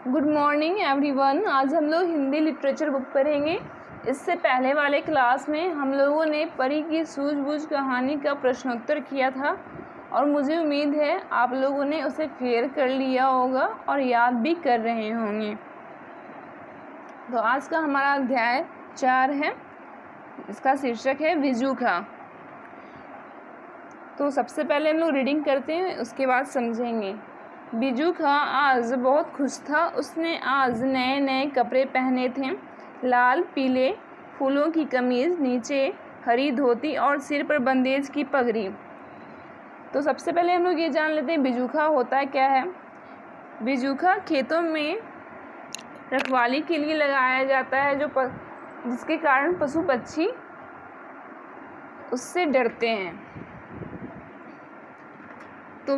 Good morning everyone. आज हम लोग हिंदी लिटरेचर बुक पढ़ेंगे। इससे पहले वाले क्लास में हम लोगों ने परी की सूझबूझ कहानी का प्रश्नोत्तर किया था और मुझे उम्मीद है आप लोगों ने उसे फेयर कर लिया होगा और याद भी कर रहे होंगे। तो आज का हमारा अध्याय 4 है। इसका शीर्षक है बिजूखा। तो सबसे पहले हम लोग रीडिंग करते हैं, उसके बाद समझेंगे। बिजूखा आज बहुत खुश था। उसने आज नए नए कपड़े पहने थे, लाल पीले फूलों की कमीज, नीचे हरी धोती और सिर पर बंदेज की पगड़ी। तो सबसे पहले हम लोग ये जान लेते हैं बिजूखा होता क्या है। बिजूखा खेतों में रखवाली के लिए लगाया जाता है, जिसके कारण पशु पक्षी उससे डरते हैं। तो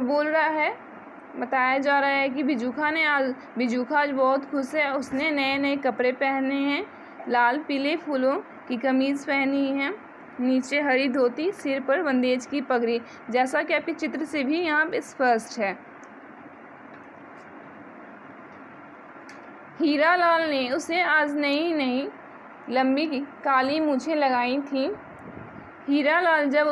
बताया जा रहा है कि बिजूखा आज बहुत खुश है। उसने नए नए कपड़े पहने हैं, लाल पीले फूलों की कमीज पहनी है, नीचे हरी धोती, सिर पर बंदेज की पगड़ी, जैसा कि आपके चित्र से भी यहाँ पे स्पष्ट है। हीरालाल ने उसे आज नई नई लंबी काली मूछें लगाई थी। हीरालाल जब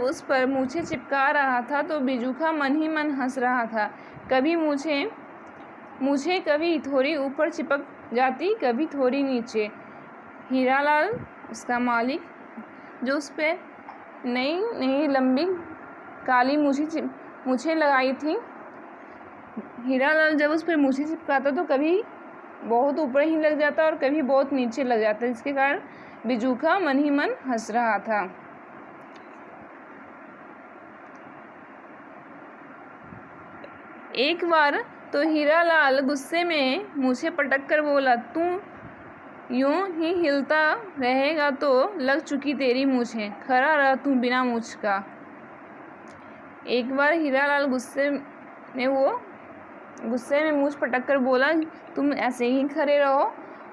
उस पर मूछें चिपका रहा था तो बिजूखा मन ही मन हंस रहा था। कभी मूछें कभी थोड़ी ऊपर चिपक जाती, कभी थोड़ी नीचे। हीरालाल, उसका मालिक, जो उस पर नई नई लंबी काली मूछें लगाई थी, हीरालाल जब उस पर मूछें चिपकाता तो कभी बहुत ऊपर ही लग जाता और कभी बहुत नीचे लग जाता, जिसके कारण बिजूखा मन ही मन हंस रहा था। एक बार तो हीरालाल गुस्से में मूछें पटक कर बोला, तू यूं ही हिलता रहेगा तो लग चुकी तेरी मूछें, खड़ा रह तू बिना मूछ का। एक बार हीरालाल गुस्से में मूछ पटक कर बोला, तुम ऐसे ही खड़े रहो,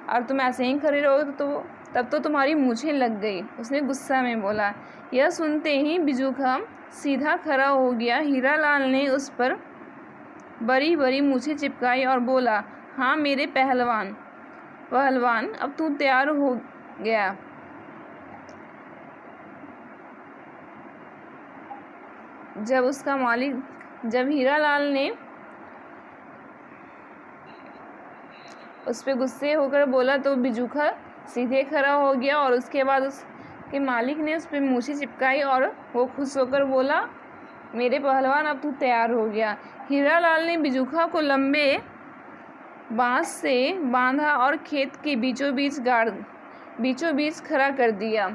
और तुम ऐसे ही खड़े रहो तो तब तो तुम्हारी मूछें लग गई, उसने गुस्सा में बोला। यह सुनते ही बिजूखा सीधा खड़ा हो गया। हीरालाल ने उस पर बड़ी बड़ी मूछें चिपकाई और बोला, हाँ मेरे पहलवान, अब तू तैयार हो गया। जब हीरालाल ने उस पर गुस्से होकर बोला तो बिजूखा सीधे खड़ा हो गया और उसके बाद उसके मालिक ने उस पर मूछें चिपकाई और वो खुश होकर बोला, मेरे पहलवान, अब तू तैयार हो गया। हीरालाल ने बिजूखा को लंबे बांस से बांधा और खेत के बीचों बीच खड़ा कर दिया।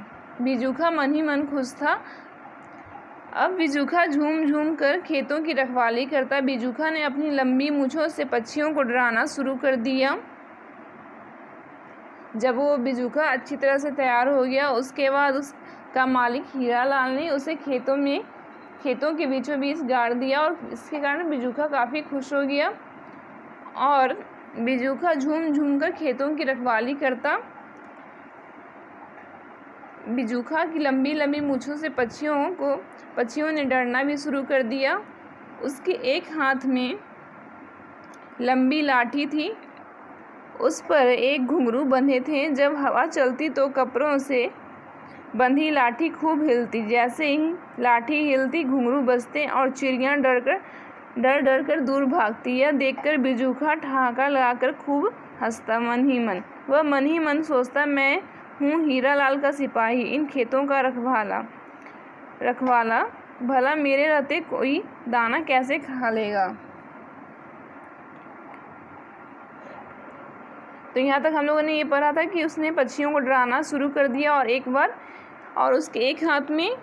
बिजूखा मन ही मन खुश था। अब बिजूखा झूम झूम कर खेतों की रखवाली करता। बिजूखा ने अपनी लंबी मूंछों से पक्षियों को डराना शुरू कर दिया। जब वो बिजूखा अच्छी तरह से तैयार हो गया, उसके बाद उसका मालिक हीरालाल ने उसे खेतों के बीचों बीच गाड़ दिया और इसके कारण बिजूखा काफ़ी खुश हो गया और बिजूखा झूम झूम कर खेतों की रखवाली करता। बिजूखा की लंबी लंबी मूंछों से पक्षियों ने डरना भी शुरू कर दिया। उसके एक हाथ में लंबी लाठी थी, उस पर एक घुंघरू बंधे थे। जब हवा चलती तो कपड़ों से बंधी लाठी खूब हिलती। जैसे ही लाठी हिलती, घुंघरू बजते और चिड़ियाँ डर कर दूर भागती। यह देखकर बिजूखा ठहाका लगाकर खूब हंसता मन ही मन। वह मन ही मन सोचता, मैं हूँ हीरालाल का सिपाही, इन खेतों का रखवाला, भला मेरे रहते कोई दाना कैसे खा लेगा। तो यहाँ तक हम लोगों ने ये पढ़ा था कि उसने पक्षियों को डराना शुरू कर दिया और उसके एक हाथ में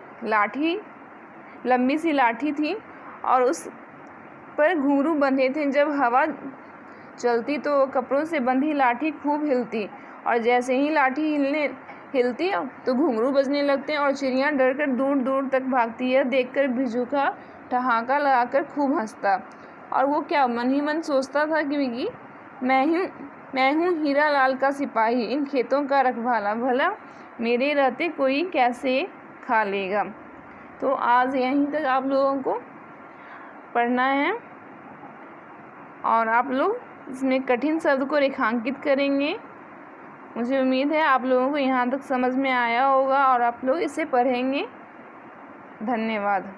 लंबी सी लाठी थी और उस पर घुंघरू बंधे थे। जब हवा चलती तो कपड़ों से बंधी लाठी खूब हिलती और जैसे ही लाठी हिलती तो घुंघरू बजने लगते और चिड़ियाँ डरकर दूर दूर तक भागती। यह देखकर बिजूखा ठहाका लगाकर खूब हंसता और वो क्या मन ही मन सोचता था कि मैं हूँ हीरालाल का सिपाही, इन खेतों का रखवाला, भला मेरे रहते कोई कैसे खा लेगा। तो आज यहीं तक आप लोगों को पढ़ना है। और आप लोग इसमें कठिन शब्द को रेखांकित करेंगे। मुझे उम्मीद है आप लोगों को यहाँ तक समझ में आया होगा और आप लोग इसे पढ़ेंगे। धन्यवाद।